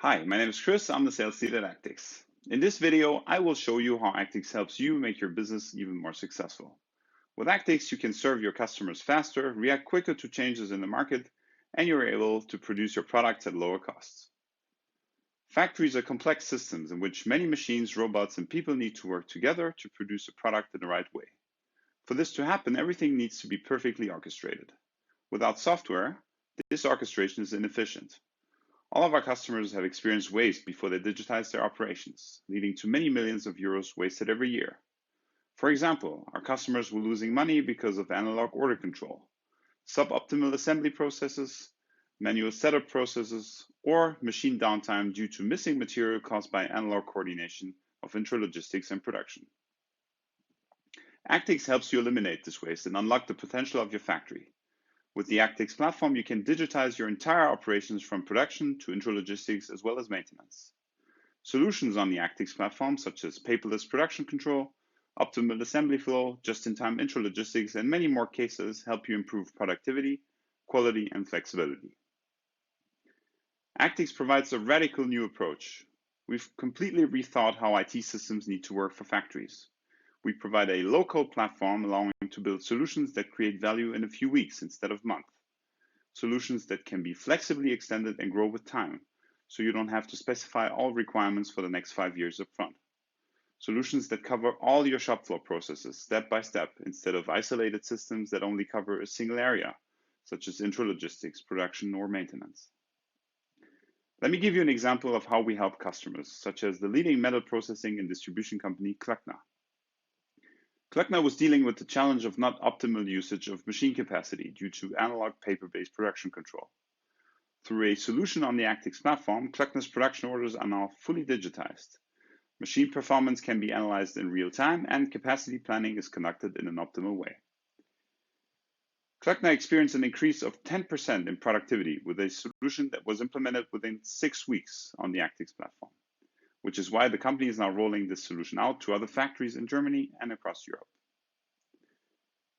Hi, my name is Chris. I'm the sales lead at Actyx. In this video, I will show you how Actyx helps you make your business even more successful. With Actyx, you can serve your customers faster, react quicker to changes in the market, and you're able to produce your products at lower costs. Factories are complex systems in which many machines, robots, and people need to work together to produce a product in the right way. For this to happen, everything needs to be perfectly orchestrated. Without software, this orchestration is inefficient. All of our customers have experienced waste before they digitize their operations, leading to many millions of euros wasted every year. For example, our customers were losing money because of analog order control, suboptimal assembly processes, manual setup processes, or machine downtime due to missing material caused by analog coordination of intralogistics and production. Actyx helps you eliminate this waste and unlock the potential of your factory. With the Actyx platform, you can digitize your entire operations from production to intralogistics as well as maintenance. Solutions on the Actyx platform, such as paperless production control, optimal assembly flow, just-in-time intralogistics, and many more cases help you improve productivity, quality, and flexibility. Actyx provides a radical new approach. We've completely rethought how IT systems need to work for factories. We provide a low-code platform allowing you to build solutions that create value in a few weeks instead of months. Solutions that can be flexibly extended and grow with time, so you don't have to specify all requirements for the next 5 years up front. Solutions that cover all your shop floor processes step by step instead of isolated systems that only cover a single area, such as intralogistics, production, or maintenance. Let me give you an example of how we help customers, such as the leading metal processing and distribution company Klöckner. Klöckner was dealing with the challenge of not optimal usage of machine capacity due to analog paper-based production control. Through a solution on the Actyx platform, Klöckner's production orders are now fully digitized. Machine performance can be analyzed in real time, and capacity planning is conducted in an optimal way. Klöckner experienced an increase of 10% in productivity with a solution that was implemented within 6 weeks on the Actyx platform, which is why the company is now rolling this solution out to other factories in Germany and across Europe.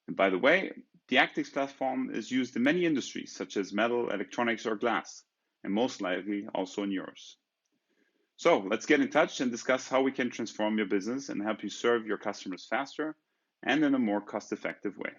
And by the way, the Actyx platform is used in many industries, such as metal, electronics, or glass, and most likely also in yours. So let's get in touch and discuss how we can transform your business and help you serve your customers faster and in a more cost-effective way.